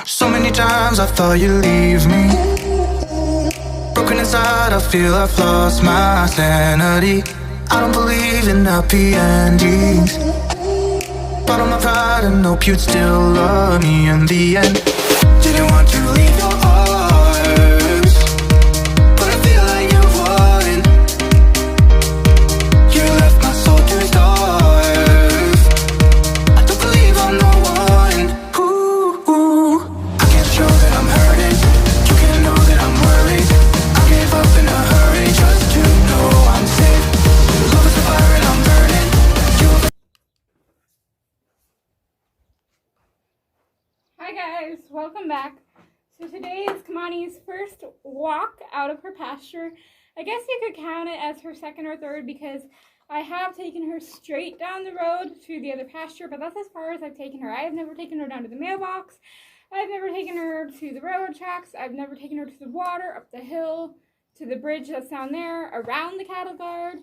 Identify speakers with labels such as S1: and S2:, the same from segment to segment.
S1: So many times I thought you'd leave me. Broken inside, I feel I've lost my sanity. I don't believe in happy endings. Bottle my pride and hope you'd still love me in the end. Didn't want to leave your arms, but I feel like you won. You left my soul to starve. I don't believe I'm the one. Ooh, I can't show that I'm hurting. You can't know that I'm worried. I gave up in a hurry just to know I'm safe. Love is a fire and I'm burning.
S2: Hi guys, welcome back. So today is Kamani's first walk out of her pasture. I guess you could count it as her second or third because I have taken her straight down the road to the other pasture, but that's as far as I've taken her. I have never taken her down to the mailbox. I've never taken her to the railroad tracks. I've never taken her to the water, up the hill, to the bridge that's down there, around the cattle guard,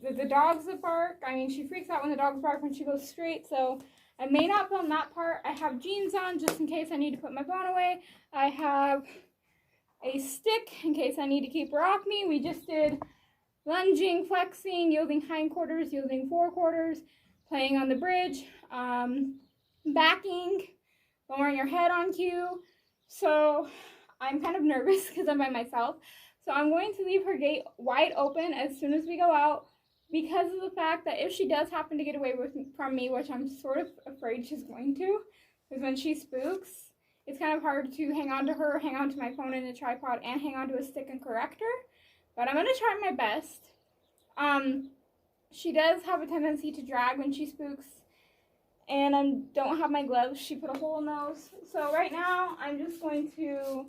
S2: the dogs that bark. I mean, she freaks out when the dogs bark when she goes straight, so I may not film that part. I have jeans on just in case I need to put my phone away. I have a stick in case I need to keep her off me. We just did lunging, flexing, yielding hindquarters, yielding forequarters, playing on the bridge, backing, lowering your head on cue. So I'm kind of nervous because I'm by myself. So I'm going to leave her gate wide open as soon as we go out, because of the fact that if she does happen to get away from me, which I'm sort of afraid she's going to, because when she spooks, it's kind of hard to hang on to her, hang on to my phone in the tripod, and hang on to a stick and correct her. But I'm going to try my best. She does have a tendency to drag when she spooks, and I don't have my gloves. She put a hole in those. So right now, I'm just going to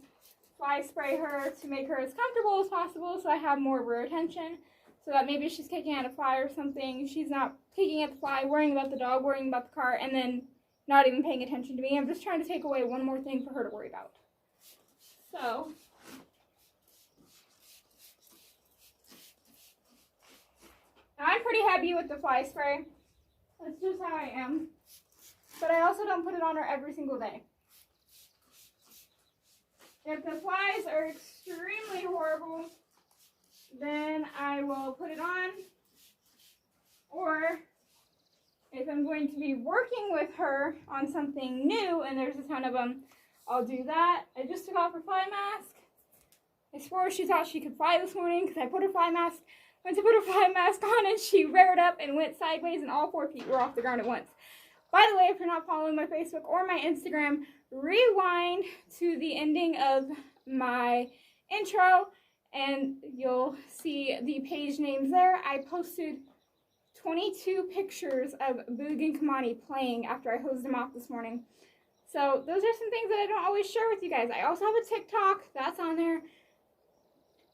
S2: fly spray her to make her as comfortable as possible so I have more of her attention. So that maybe if she's kicking at a fly or something, she's not kicking at the fly, worrying about the dog, worrying about the car, and then not even paying attention to me. I'm just trying to take away one more thing for her to worry about. So I'm pretty happy with the fly spray. That's just how I am. But I also don't put it on her every single day. If the flies are extremely horrible, then I will put it on. Or if I'm going to be working with her on something new and there's a ton of them, I'll do that. I just took off her fly mask. I swore she thought she could fly this morning because I put her fly mask, went to put her fly mask on, and she reared up and went sideways and all 4 feet were off the ground at once. By the way, if you're not following my Facebook or my Instagram, rewind to the ending of my intro and you'll see the page names there. I posted 22 pictures of Boog and Kamani playing after I hosed them off this morning. So those are some things that I don't always share with you guys. I also have a TikTok, that's on there.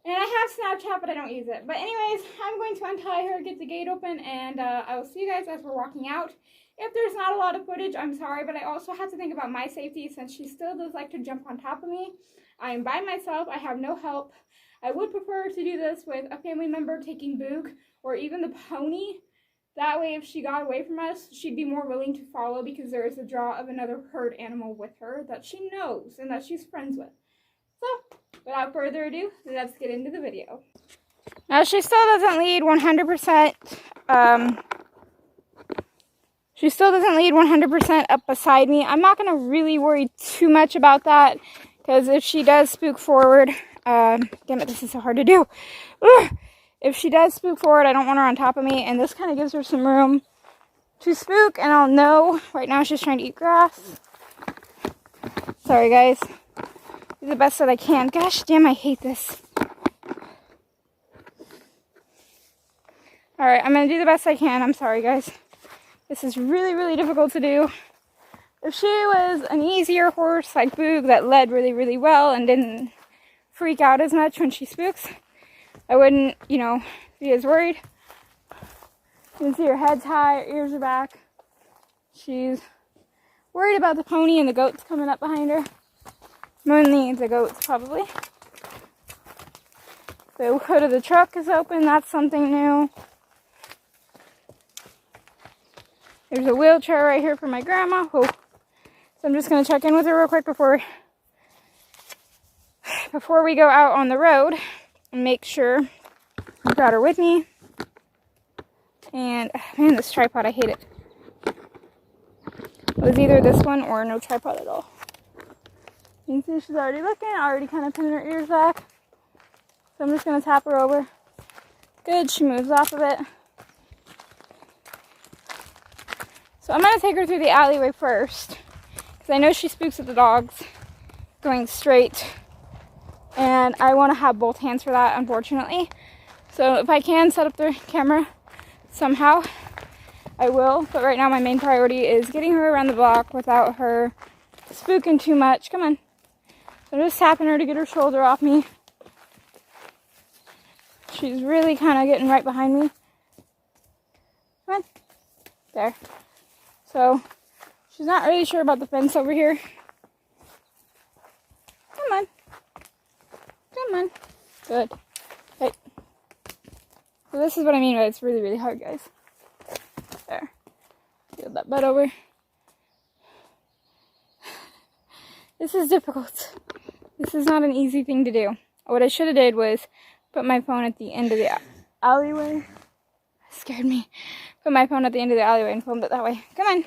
S2: And I have Snapchat, but I don't use it. But anyways, I'm going to untie her, get the gate open, and I will see you guys as we're walking out. If there's not a lot of footage, I'm sorry, but I also have to think about my safety since she still does like to jump on top of me. I am by myself, I have no help. I would prefer to do this with a family member taking Boog or even the pony. That way, if she got away from us, she'd be more willing to follow because there is a draw of another herd animal with her that she knows and that she's friends with. So, without further ado, let's get into the video. Now, she still doesn't lead 100%. She still doesn't lead 100% up beside me. I'm not going to really worry too much about that because if she does spook forward, damn it, this is so hard to do. Ugh. If she does spook forward, I don't want her on top of me, and this kind of gives her some room to spook, and I'll know. Right now, she's trying to eat grass. Sorry, guys. Do the best that I can. Gosh, damn, I hate this. Alright, I'm going to do the best I can. I'm sorry, guys. This is really, really difficult to do. If she was an easier horse like Boog that led really, really well and didn't freak out as much when she spooks, I wouldn't, be as worried. You can see her head's high, her ears are back. She's worried about the pony and the goats coming up behind her. Mainly the goats, probably. The hood of the truck is open. That's something new. There's a wheelchair right here for my grandma. Oh, So I'm just going to check in with her real quick before we go out on the road and make sure I've got her with me. And man, this tripod, I hate it. It was either this one or no tripod at all. You can see she's already looking, already kind of pinning her ears back. So I'm just going to tap her over. Good, she moves off of it. So I'm going to take her through the alleyway first, because I know she spooks at the dogs going straight. And I want to have both hands for that, unfortunately. So if I can set up the camera somehow, I will. But right now my main priority is getting her around the block without her spooking too much. Come on. I'm just tapping her to get her shoulder off me. She's really kind of getting right behind me. Come on. There. So, she's not really sure about the fence over here. Come on. Come on. Good. Hey. So this is what I mean by it's really, really hard, guys. There. Get that butt over. This is difficult. This is not an easy thing to do. What I should have did was put my phone at the end of the alleyway. It scared me. Put my phone at the end of the alleyway and filmed it that way. Come on.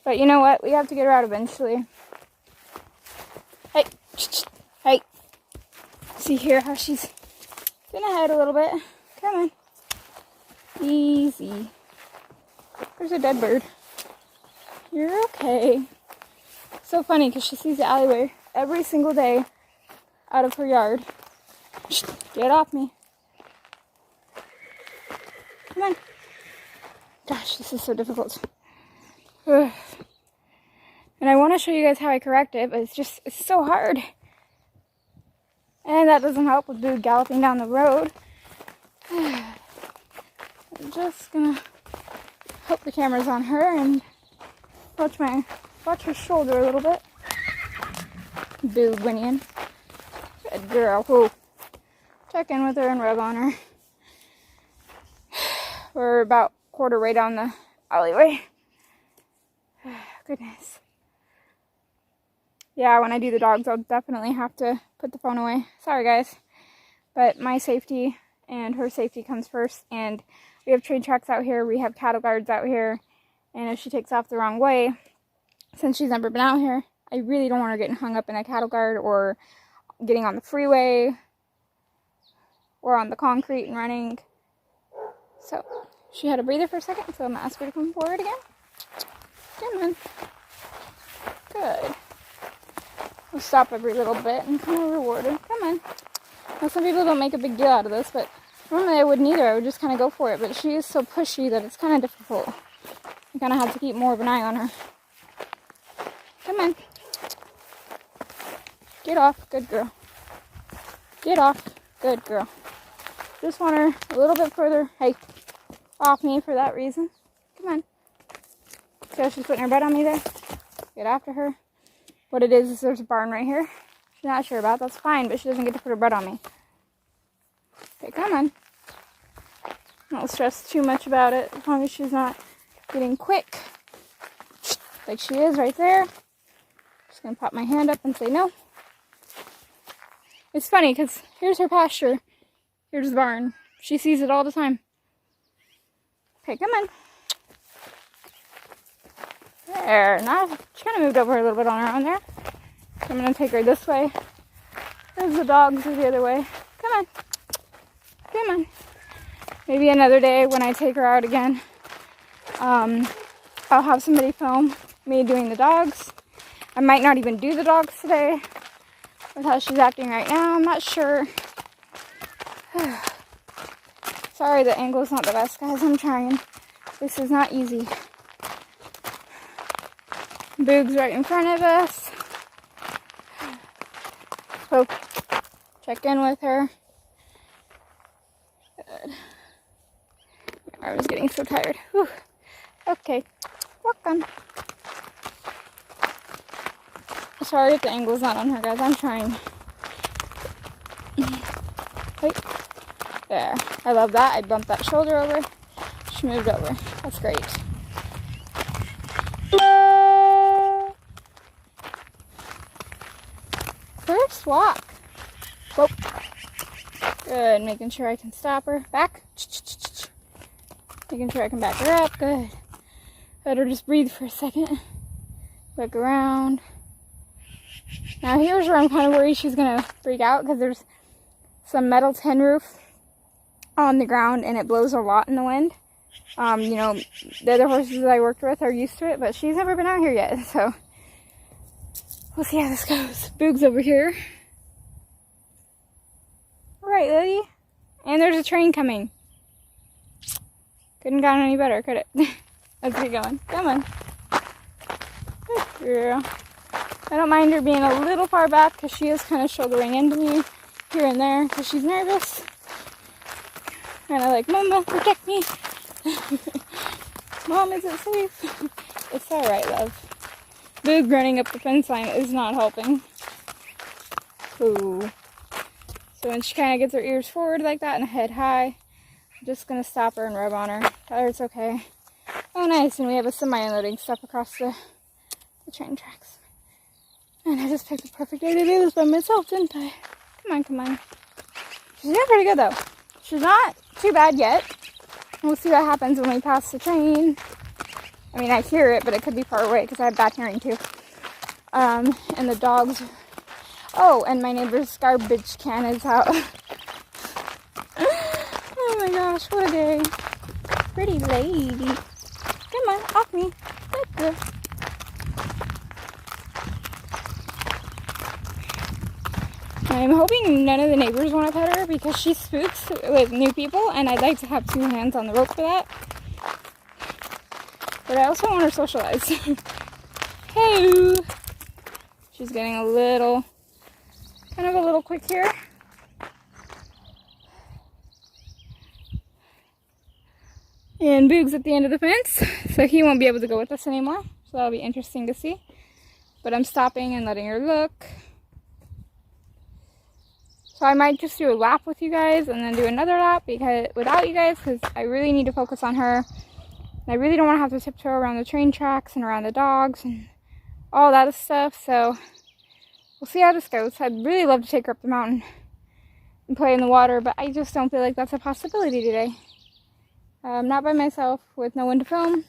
S2: But you know what? We have to get her out eventually. Hey. Hey. See here how she's gonna head a little bit. Come on. Easy. There's a dead bird. You're okay. So funny because she sees the alleyway every single day out of her yard. Get off me. Come on. Gosh, this is so difficult. Ugh. And I want to show you guys how I correct it, but it's so hard. And that doesn't help with Boo galloping down the road. I'm just gonna hope the camera's on her and watch her shoulder a little bit. Boo whinnying. Good girl. Ooh. Check in with her and rub on her. We're about quarter way down the alleyway. Goodness. Yeah, when I do the dogs, I'll definitely have to put the phone away. Sorry, guys. But my safety and her safety comes first. And we have train tracks out here. We have cattle guards out here. And if she takes off the wrong way, since she's never been out here, I really don't want her getting hung up in a cattle guard or getting on the freeway or on the concrete and running. So, she had a breather for a second, so I'm going to ask her to come forward again. Come on. Good. We'll stop every little bit and kind of reward her. Come on. Now, some people don't make a big deal out of this, but normally I wouldn't either. I would just kind of go for it. But she is so pushy that it's kind of difficult. I kind of have to keep more of an eye on her. Come on. Get off. Good girl. Get off. Good girl. Just want her a little bit further, hey, off me for that reason. Come on. See how she's putting her butt on me there? Get after her. What it is there's a barn right here. She's not sure about. That's fine, but she doesn't get to put her butt on me. Okay, come on. Don't stress too much about it as long as she's not getting quick. Like she is right there. Just going to pop my hand up and say no. It's funny because here's her pasture. Here's the barn. She sees it all the time. Okay, come on. There. Now she kind of moved over a little bit on her own there. So I'm going to take her this way. There's the dogs are the other way. Come on. Come on. Maybe another day when I take her out again, I'll have somebody film me doing the dogs. I might not even do the dogs today with how she's acting right now. I'm not sure. Sorry, the angle is not the best, guys. I'm trying. This is not easy. Boog's right in front of us. Hope. Check in with her. Good. I was getting so tired. Whew. Okay. Walk on. Sorry if the angle's not on her, guys. I'm trying. Wait. There. I love that. I bumped that shoulder over. She moved over. That's great. First walk. Whoop. Good. Making sure I can stop her. Back. Making sure I can back her up. Good. Let her just breathe for a second. Look around. Now here's where I'm kind of worried she's going to freak out, because there's some metal tin roof on the ground and it blows a lot in the wind. You know, the other horses that I worked with are used to it, but she's never been out here yet, so we'll see how this goes. Boog's over here. Right, Lily? And there's a train coming. Couldn't gotten any better, could it? Let's get going. Come on. Good girl. I don't mind her being a little far back because she is kind of shouldering into me here and there because she's nervous. Kind of like, Mama, protect me. Mom, is it safe? It's alright, love. Boog running up the fence line is not helping. Ooh. So when she kind of gets her ears forward like that and head high, I'm just going to stop her and rub on her. Tell her it's okay. Oh, nice. And we have a semi-unloading step across the train tracks. And I just picked the perfect day to do this by myself, didn't I? Come on, come on. She's doing pretty good, though. She's not too bad yet. We'll see what happens when we pass the train. I mean, I hear it, but it could be far away because I have bad hearing, too. And the dogs... Oh, and my neighbor's garbage can is out. Oh my gosh, what a day. Pretty lady. Come on, off me. Good girl. I'm hoping none of the neighbors want to pet her because she spooks with new people, and I'd like to have 2 hands on the rope for that. But I also want her socialized. Hey! She's getting a little... kind of a little quick here. And Boog's at the end of the fence, so he won't be able to go with us anymore. So that'll be interesting to see. But I'm stopping and letting her look. So I might just do a lap with you guys and then do another lap without you guys, because I really need to focus on her. And I really don't want to have to tiptoe around the train tracks and around the dogs and all that stuff. So we'll see how this goes. I'd really love to take her up the mountain and play in the water, but I just don't feel like that's a possibility today. Not by myself, with no one to film.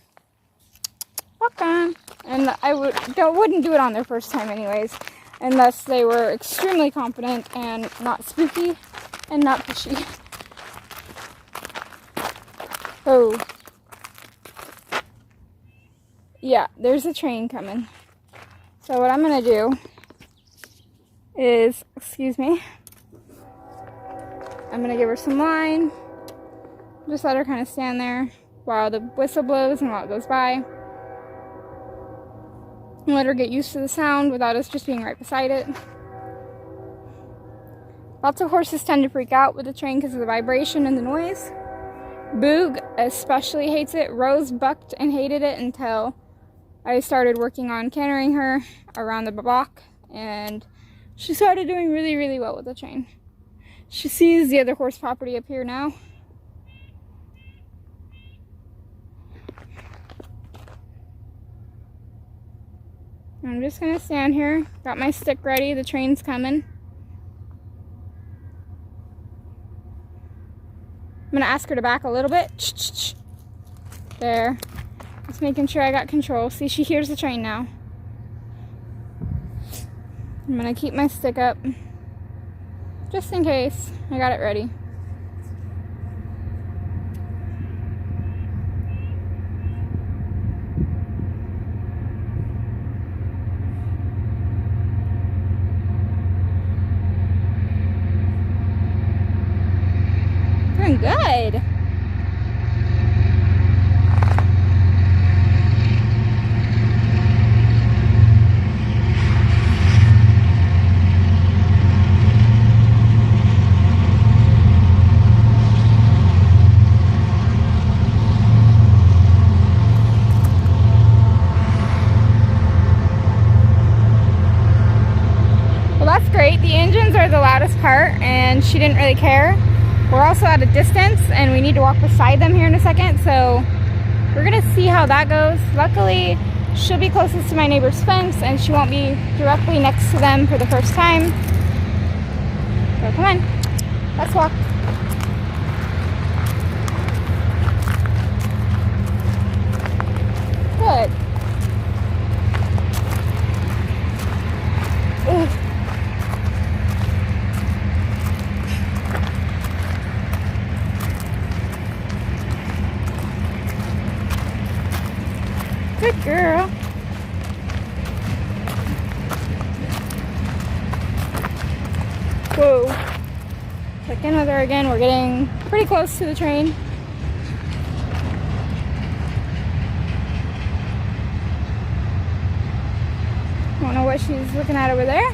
S2: Walk on. And I wouldn't do it on their first time anyways, unless they were extremely confident and not spooky and not pushy. Oh. Yeah, there's a train coming. So what I'm going to do is, excuse me, I'm going to give her some line. Just let her kind of stand there while the whistle blows and while it goes by. And let her get used to the sound without us just being right beside it. Lots of horses tend to freak out with the train because of the vibration and the noise. Boog especially hates it. Rose bucked and hated it until I started working on cantering her around the block, and she started doing really, really well with the train. She sees the other horse property up here now. I'm just going to stand here. Got my stick ready. The train's coming. I'm going to ask her to back a little bit. There. Just making sure I got control. See, she hears the train now. I'm going to keep my stick up. Just in case. I got it ready. Doing good. Well, that's great. The engines are the loudest part, and she didn't really care. We're also at a distance, and we need to walk beside them here in a second, so we're gonna see how that goes. Luckily, she'll be closest to my neighbor's fence and she won't be directly next to them for the first time. So come on, let's walk. Good. Ugh. Good girl. Whoa. Check in with her again. We're getting pretty close to the train. Don't know what she's looking at over there.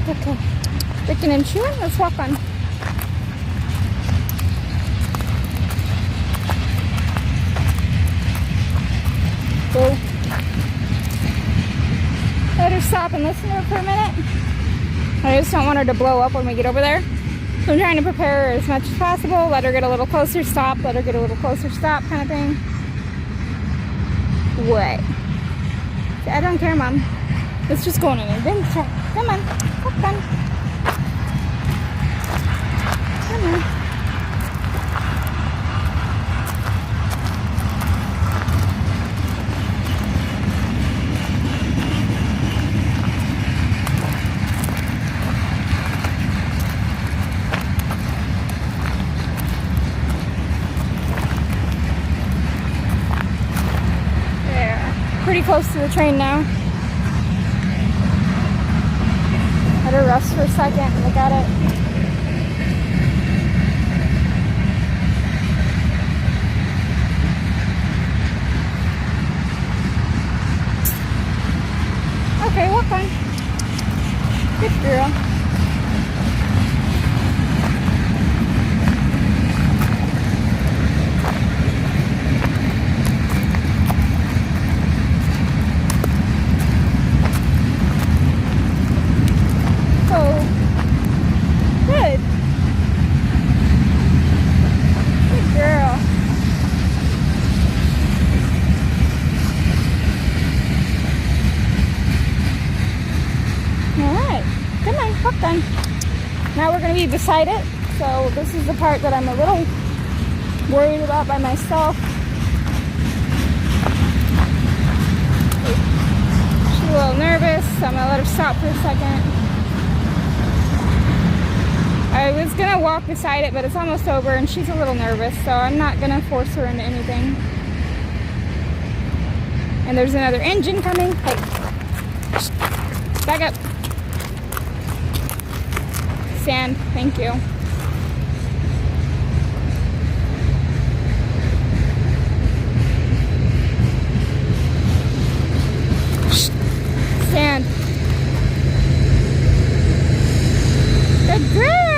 S2: Okay. Licking and chewing. Let's walk on. Go. Let her stop and listen to her for a minute. I just don't want her to blow up when we get over there. So I'm trying to prepare her as much as possible. Let her get a little closer, stop. Let her get a little closer, stop, kind of thing. What? I don't care, Mom. Let's just go in there. Then check. Come on. Come on. Come on. Pretty close to the train now. Let her rest for a second and look at it. Okay, walk on. Good girl. Now we're going to be beside it, so this is the part that I'm a little worried about by myself. She's a little nervous, so I'm going to let her stop for a second. I was going to walk beside it, but it's almost over and she's a little nervous, so I'm not going to force her into anything. And there's another engine coming. Hey, back up. Sand, thank you. Sand. Good girl.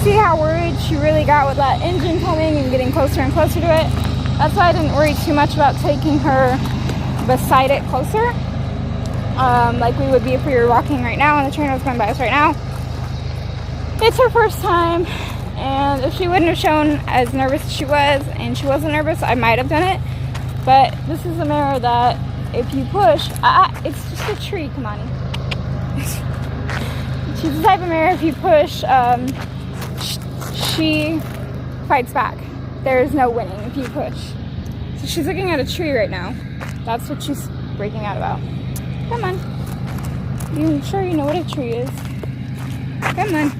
S2: See how worried she really got with that engine coming and getting closer and closer to it. That's why I didn't worry too much about taking her beside it closer, like we would be if we were walking right now and the train was going by us right now. It's her first time, and if she wouldn't have shown as nervous as she was, and she wasn't nervous, I might have done it. But this is a mare that if you push, it's just a tree, come on. She's the type of mare if you push, she fights back. There is no winning if you push. So she's looking at a tree right now. That's what she's breaking out about. Come on. You sure you know what a tree is? Come on.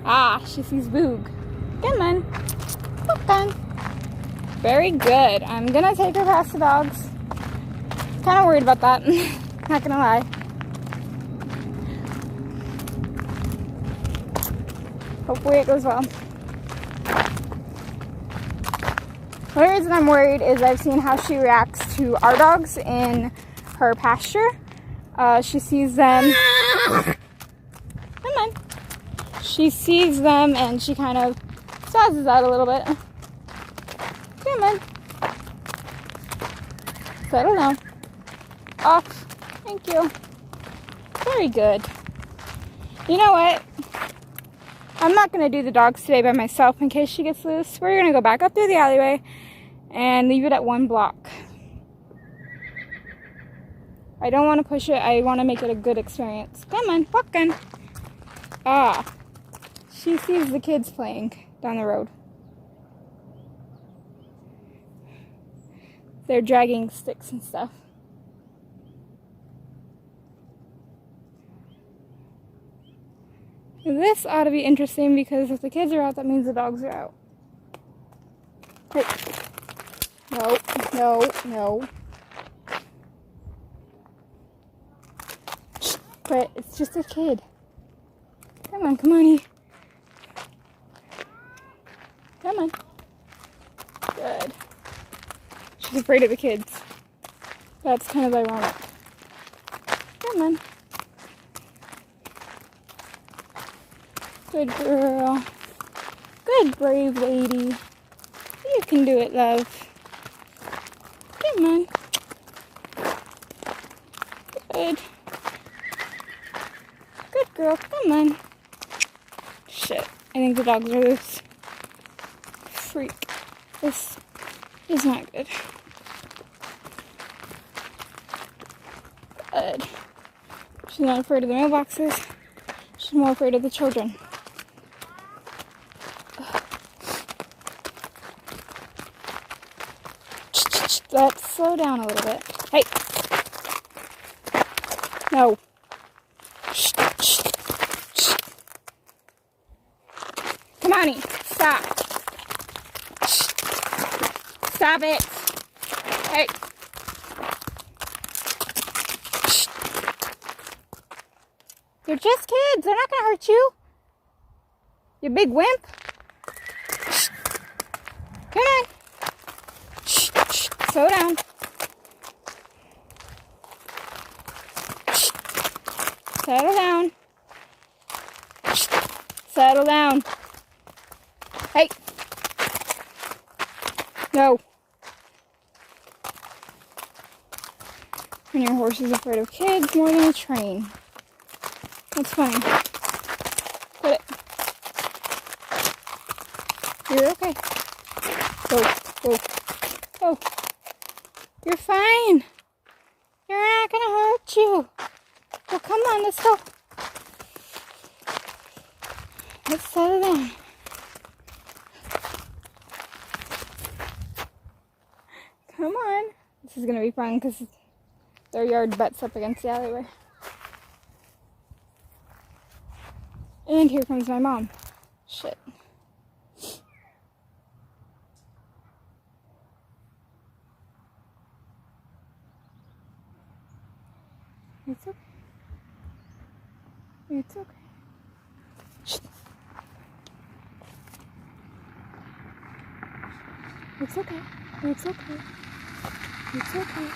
S2: Ah, she sees Boog. Come on. Come on. Very good. I'm gonna take her past the dogs. Kind of worried about that. Not gonna lie. Hopefully it goes well. One reason I'm worried is I've seen how she reacts to our dogs in her pasture. She sees them. Come on. She sees them and she kind of spazzes out a little bit. Come on. Settle down. Off. Thank you. Very good. You know what? I'm not going to do the dogs today by myself in case she gets loose. We're going to go back up through the alleyway and leave it at 1 block. I don't want to push it. I want to make it a good experience. Come on, walking. Ah. She sees the kids playing down the road. They're dragging sticks and stuff. This ought to be interesting because if the kids are out, that means the dogs are out. Hey. No, no, no. But it's just a kid. Come on, come on. Come on. Good. She's afraid of the kids. That's kind of ironic. Come on. Good girl. Good, brave lady. You can do it, love. Come on. Good. Good girl. Come on. Shit. I think the dogs are loose. Freak. This is not good. Good. She's not afraid of the mailboxes. She's more afraid of the children. Let's slow down a little bit. Hey. No. Come on, stop. Stop it. Hey. They're just kids. They're not going to hurt you. You big wimp. Come on. Slow down. Settle down. Settle down. Hey. No. When your horse is afraid of kids more than a train. That's funny. Put it. You're okay. Go, go, go. You're fine. You're not gonna hurt you. Well, come on, let's go. Let's settle down. Come on. This is gonna be fun because their yard butts up against the alleyway. And here comes my mom. Shit. It's okay. It's okay. Shh. It's okay. It's okay. It's okay.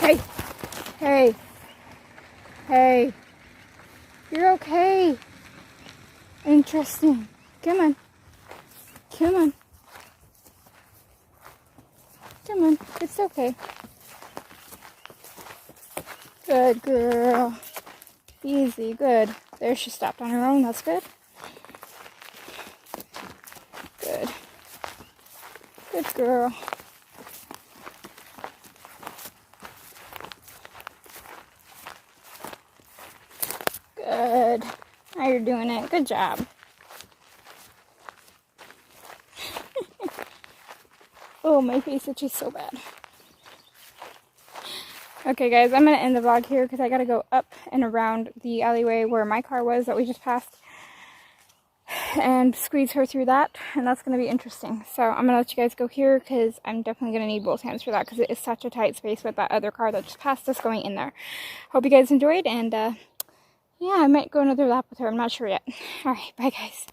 S2: Hey. Hey. Hey. You're okay. Interesting. Come on. Come on. Come on. It's okay. Good girl. Easy. Good. There, she stopped on her own. That's good. Good. Good girl. Good. Now you're doing it. Good job. Oh, my face itches so bad. Okay, guys, I'm going to end the vlog here because I got to go up and around the alleyway where my car was that we just passed and squeeze her through that, and that's going to be interesting. So I'm going to let you guys go here because I'm definitely going to need both hands for that because it is such a tight space with that other car that just passed us going in there. Hope you guys enjoyed, and yeah, I might go another lap with her. I'm not sure yet. All right, bye, guys.